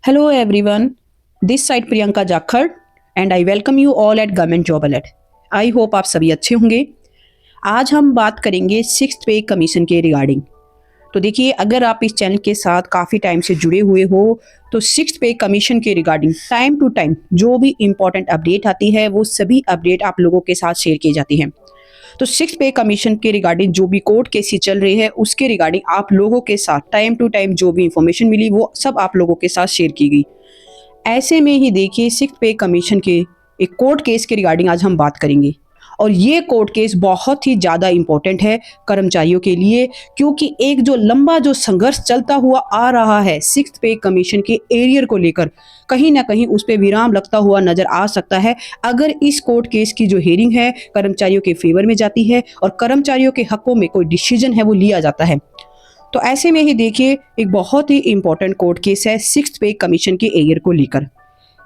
Hello everyone, this side Priyanka Jakhar and I welcome you all at government job alert. I hope आप सभी अच्छे होंगे। आज हम बात करेंगे सिक्स्थ पे कमीशन के रिगार्डिंग। तो देखिए, अगर आप इस चैनल के साथ काफ़ी टाइम से जुड़े हुए हो तो सिक्स्थ पे कमीशन के रिगार्डिंग टाइम टू टाइम जो भी इंपॉर्टेंट अपडेट आती है वो सभी अपडेट आप लोगों के साथ शेयर की जाती है। तो सिक्स पे कमीशन के रिगार्डिंग जो भी कोर्ट केसेस चल रही है उसके रिगार्डिंग आप लोगों के साथ टाइम टू टाइम जो भी इंफॉर्मेशन मिली वो सब आप लोगों के साथ शेयर की गई। ऐसे में ही देखिए, सिक्स पे कमीशन के एक कोर्ट केस के रिगार्डिंग आज हम बात करेंगे। और ये कोर्ट केस बहुत ही ज़्यादा इंपॉर्टेंट है कर्मचारियों के लिए, क्योंकि एक जो लंबा जो संघर्ष चलता हुआ आ रहा है सिक्स पे कमीशन के एरियर को लेकर, कहीं ना कहीं उस पर विराम लगता हुआ नजर आ सकता है अगर इस कोर्ट केस की जो हेयरिंग है कर्मचारियों के फेवर में जाती है और कर्मचारियों के हकों में कोई डिसीजन है वो लिया जाता है। तो ऐसे में ही देखिए, एक बहुत ही इंपॉर्टेंट कोर्ट केस है सिक्स्थ पे कमीशन के एरियर को लेकर।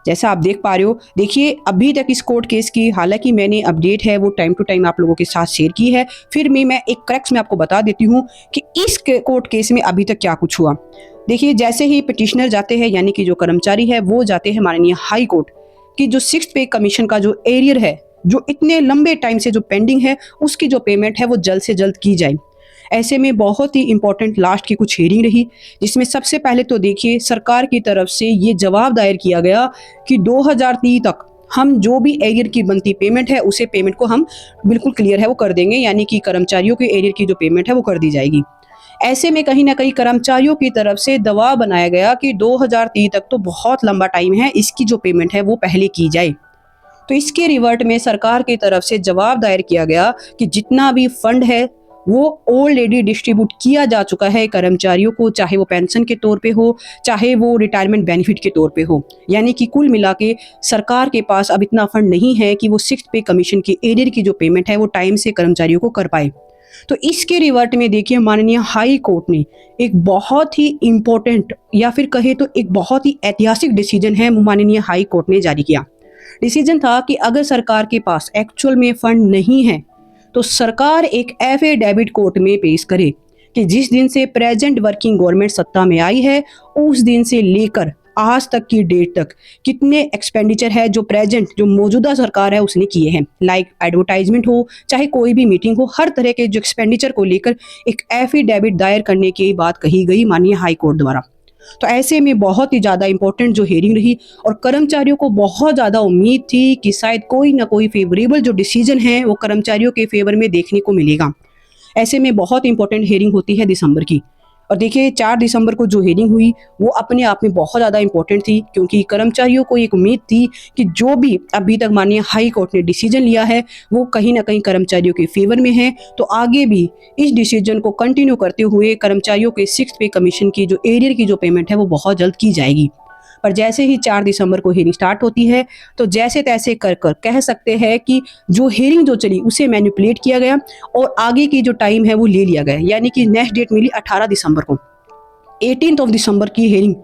जैसा आप देख पा रहे हो, देखिए अभी तक इस कोर्ट केस की हालांकि मैंने अपडेट है वो टाइम टू टाइम आप लोगों के साथ शेयर की है, फिर भी मैं एक क्रैक्स में आपको बता देती हूँ कि इस कोर्ट केस में अभी तक क्या कुछ हुआ। देखिए, जैसे ही पिटिशनर जाते हैं यानी कि जो कर्मचारी है वो जाते हैं माननीय हाई कोर्ट की जो सिक्स्थ पे कमीशन का जो एरियर है जो इतने लंबे टाइम से जो पेंडिंग है उसकी जो पेमेंट है वो जल्द से जल्द की जाए। ऐसे में बहुत ही इंपॉर्टेंट लास्ट की कुछ हेयरिंग रही, जिसमें सबसे पहले तो देखिए सरकार की तरफ से ये जवाब दायर किया गया कि 2030 तक हम जो भी एरियर की बनती पेमेंट है उसे पेमेंट को हम बिल्कुल क्लियर है वो कर देंगे, यानी कि कर्मचारियों के एरियर की जो पेमेंट है वो कर दी जाएगी। ऐसे में कहीं ना कहीं कर्मचारियों की तरफ से दबाव बनाया गया कि 2030 तक तो बहुत लंबा टाइम है, इसकी जो पेमेंट है वो पहले की जाए। तो इसके रिवर्ट में सरकार की तरफ से जवाब दायर किया गया कि जितना भी फंड है वो ऑलरेडी डिस्ट्रीब्यूट किया जा चुका है कर्मचारियों को, चाहे वो पेंशन के तौर पे हो चाहे वो रिटायरमेंट बेनिफिट के तौर पे हो। यानी कि कुल मिला के सरकार के पास अब इतना फंड नहीं है कि वो सिक्स्थ पे कमीशन के एरियर की जो पेमेंट है वो टाइम से कर्मचारियों को कर पाए। तो इसके रिवर्ट में देखिए माननीय हाई कोर्ट ने एक बहुत ही इंपॉर्टेंट या फिर कहे तो एक बहुत ही ऐतिहासिक डिसीजन है माननीय हाई कोर्ट ने जारी किया। डिसीजन था कि अगर सरकार के पास एक्चुअल में फंड नहीं है तो सरकार एक एफिडेविट कोर्ट में पेश करे कि जिस दिन से प्रेजेंट वर्किंग गवर्नमेंट सत्ता में आई है उस दिन से लेकर आज तक की डेट तक कितने एक्सपेंडिचर है जो प्रेजेंट जो मौजूदा सरकार है उसने किए हैं, लाइक एडवर्टाइजमेंट हो चाहे कोई भी मीटिंग हो, हर तरह के जो एक्सपेंडिचर को लेकर एक एफिडेविट दायर करने की बात कही गई माननीय हाई कोर्ट द्वारा। तो ऐसे में बहुत ही ज़्यादा इंपॉर्टेंट जो हेयरिंग रही और कर्मचारियों को बहुत ज़्यादा उम्मीद थी कि शायद कोई ना कोई फेवरेबल जो डिसीजन है वो कर्मचारियों के फेवर में देखने को मिलेगा। ऐसे में बहुत इंपॉर्टेंट हेयरिंग होती है दिसंबर की। और देखिए 4 दिसंबर को जो हेयरिंग हुई वो अपने आप में बहुत ज़्यादा इंपॉर्टेंट थी, क्योंकि कर्मचारियों को एक उम्मीद थी कि जो भी अभी तक माननीय हाई कोर्ट ने डिसीजन लिया है वो कहीं ना कहीं कर्मचारियों के फेवर में है। तो आगे भी इस डिसीजन को कंटिन्यू करते हुए कर्मचारियों के सिक्स्थ पे कमीशन की जो एरियर की जो पेमेंट है वो बहुत जल्द की जाएगी। पर जैसे ही 4 दिसंबर को हेयरिंग स्टार्ट होती है तो जैसे तैसे कर कर कह सकते हैं कि जो हेयरिंग जो चली उसे मैनिपुलेट किया गया और आगे की जो टाइम है वो ले लिया गया, यानी कि नेक्स्ट डेट मिली 18 दिसंबर को। 18 ऑफ दिसंबर की हेयरिंग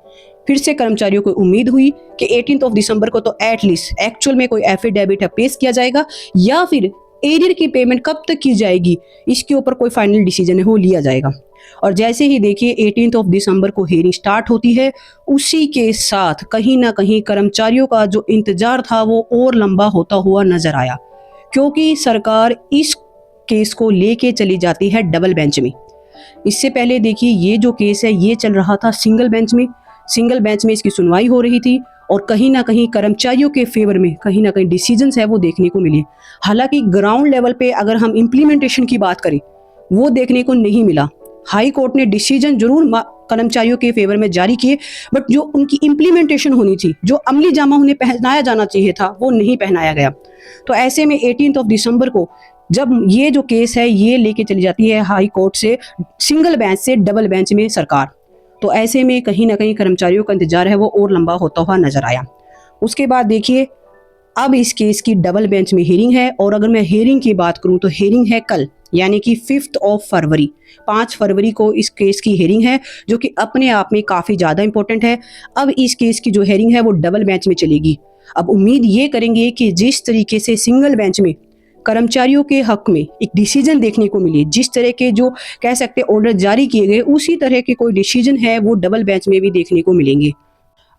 फिर से कर्मचारियों को उम्मीद हुई कि 18 ऑफ दिसंबर को तो एटलीस्ट एक्चुअल में कोई एफिडेविट है पेश किया जाएगा या फिर एरियर की पेमेंट कब तक की जाएगी इसके ऊपर कोई फाइनल डिसीजन है वो लिया जाएगा। और जैसे ही देखिए 18 ऑफ दिसंबर को हेयरिंग स्टार्ट होती है उसी के साथ कहीं ना कहीं कर्मचारियों का जो इंतजार था वो और लंबा होता हुआ नजर आया, क्योंकि सरकार इस केस को लेके चली जाती है डबल बेंच में। इससे पहले देखिए ये जो केस है ये चल रहा था सिंगल बेंच में इसकी सुनवाई हो रही थी और कहीं ना कहीं कर्मचारियों के फेवर में कहीं ना कहीं डिसीजंस है वो देखने को मिले। हालांकि ग्राउंड लेवल पे अगर हम इम्प्लीमेंटेशन की बात करें वो देखने को नहीं मिला। हाई कोर्ट ने डिसीजन जरूर कर्मचारियों के फेवर में जारी किए, बट जो उनकी इम्प्लीमेंटेशन होनी थी, जो अमली जामा उन्हें पहनाया जाना चाहिए था वो नहीं पहनाया गया। तो ऐसे में 18 ऑफ दिसंबर को जब ये जो केस है ये लेके चली जाती है हाई कोर्ट से सिंगल बेंच से डबल बेंच में सरकार, तो ऐसे में कहीं ना कहीं कर्मचारियों का इंतजार है वो और लंबा होता हुआ नजर आया। उसके बाद देखिए अब इस केस की डबल बेंच में हेयरिंग है और अगर मैं हेयरिंग की बात करूं तो हेयरिंग है कल, यानी कि 5 फरवरी 5 फरवरी को इस केस की हेयरिंग है, जो कि अपने आप में काफ़ी ज़्यादा इंपॉर्टेंट है। अब इस केस की जो हेयरिंग है वो डबल बेंच में चलेगी। अब उम्मीद ये करेंगे कि जिस तरीके से सिंगल बेंच में कर्मचारियों के हक में एक डिसीजन देखने को मिले, जिस तरह के जो कह सकते ऑर्डर जारी किए गए उसी तरह के कोई डिसीजन है वो डबल बेंच में भी देखने को मिलेंगे।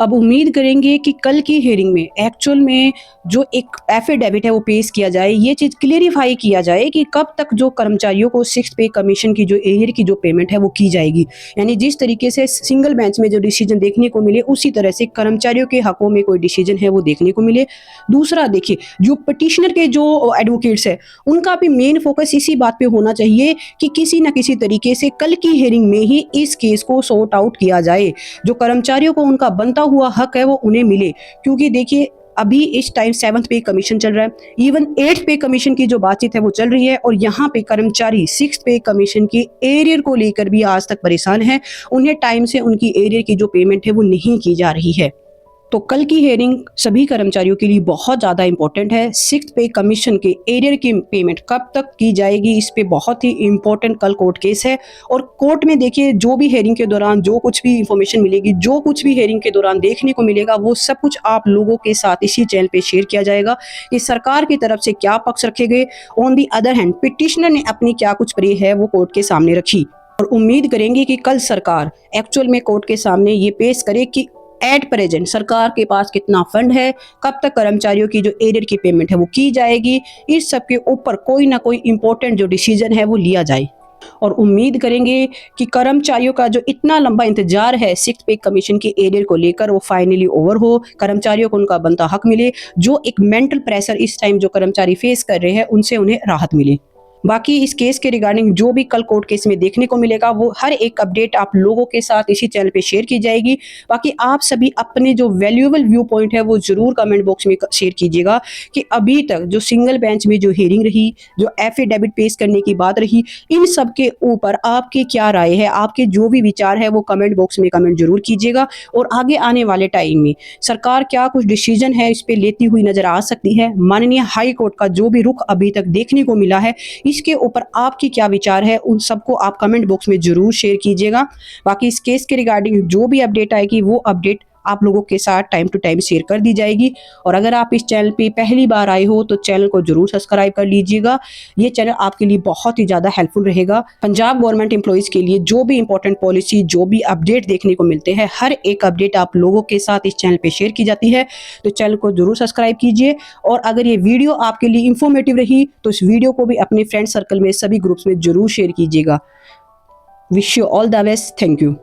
अब उम्मीद करेंगे कि कल की हियरिंग में एक्चुअल में जो एक एफिडेविट है वो पेश किया जाए, ये चीज़ क्लेरिफाई किया जाए कि कब तक जो कर्मचारियों को सिक्स्थ पे कमीशन की जो एरियर की जो पेमेंट है वो की जाएगी। यानी जिस तरीके से सिंगल बेंच में जो डिसीजन देखने को मिले, उसी तरह से कर्मचारियों के हकों में कोई डिसीजन है वो देखने को मिले। दूसरा देखिए, जो पिटिशनर के जो एडवोकेट्स है, उनका भी मेन फोकस इसी बात पे होना चाहिए कि किसी न किसी तरीके से कल की हियरिंग में ही इस केस को सॉर्ट आउट किया जाए, जो कर्मचारियों को उनका बनता हुआ हक है वो उन्हें मिले। क्योंकि देखिए, अभी इस टाइम 7th पे कमीशन चल रहा है, इवन 8th पे कमीशन की जो बातचीत है वो चल रही है, और यहाँ पे कर्मचारी 6th पे कमीशन की एरियर को लेकर भी आज तक परेशान है। उन्हें टाइम से उनकी एरियर की जो पेमेंट है वो नहीं की जा रही है। तो कल की हियरिंग सभी कर्मचारियों के लिए बहुत ज़्यादा इंपॉर्टेंट है। सिक्स्थ पे कमीशन के एरियर की पेमेंट कब तक की जाएगी, इस पे बहुत ही इंपॉर्टेंट कल कोर्ट केस है। और कोर्ट में देखिए, जो भी हियरिंग के दौरान जो कुछ भी इंफॉर्मेशन मिलेगी, जो कुछ भी हियरिंग के दौरान देखने को मिलेगा, वो सब कुछ आप लोगों के साथ इसी चैनल पे शेयर किया जाएगा कि सरकार की तरफ से क्या पक्ष रखे गए, on the other hand petitioner ने अपनी क्या कुछ प्रे है वो कोर्ट के सामने रखी। और उम्मीद करेंगे कि कल सरकार एक्चुअल में कोर्ट के सामने ये पेश करे कि एट प्रेजेंट सरकार के पास कितना फंड है, कब तक कर्मचारियों की जो एरियर की पेमेंट है वो की जाएगी। इस सब के ऊपर कोई ना कोई इंपॉर्टेंट जो डिसीजन है वो लिया जाए। और उम्मीद करेंगे कि कर्मचारियों का जो इतना लंबा इंतजार है सिक्स्थ पे कमीशन के एरियर को लेकर, वो फाइनली ओवर हो, कर्मचारियों को उनका बनता हक मिले। जो एक मेंटल प्रेशर इस टाइम जो कर्मचारी फेस कर रहे हैं, उनसे उन्हें राहत मिले। बाकी इस केस के रिगार्डिंग जो भी कल कोर्ट केस में देखने को मिलेगा, वो हर एक अपडेट आप लोगों के साथ इसी चैनल पे शेयर की जाएगी। बाकी आप सभी अपने जो वैल्यूएबल व्यू पॉइंट है वो जरूर कमेंट बॉक्स में शेयर कीजिएगा कि अभी तक जो सिंगल बेंच में जो हियरिंग रही, जो एफिडेविट पेश करने की बात रही, इन सब के ऊपर आपकी क्या राय है, आपके जो भी विचार है वो कमेंट बॉक्स में कमेंट जरूर कीजिएगा। और आगे आने वाले टाइम में सरकार क्या कुछ डिसीजन है इस पे लेती हुई नजर आ सकती है। माननीय हाई कोर्ट का जो भी रुख अभी तक देखने को मिला है, इसके ऊपर आपकी क्या विचार है, उन सबको आप कमेंट बॉक्स में जरूर शेयर कीजिएगा। बाकी इस केस के रिगार्डिंग जो भी अपडेट आएगी, वो अपडेट आप लोगों के साथ टाइम टू टाइम शेयर कर दी जाएगी। और अगर आप इस चैनल पे पहली बार आए हो तो चैनल को जरूर सब्सक्राइब कर लीजिएगा। ये चैनल आपके लिए बहुत ही ज़्यादा हेल्पफुल रहेगा। पंजाब गवर्नमेंट एम्प्लॉयज़ के लिए जो भी इंपॉर्टेंट पॉलिसी, जो भी अपडेट देखने को मिलते हैं, हर एक अपडेट आप लोगों के साथ इस चैनल पे शेयर की जाती है। तो चैनल को जरूर सब्सक्राइब कीजिए। और अगर ये वीडियो आपके लिए इंफॉर्मेटिव रही तो इस वीडियो को भी अपने फ्रेंड सर्कल में सभी ग्रुप्स में जरूर शेयर कीजिएगा। Wish you all the best. Thank you.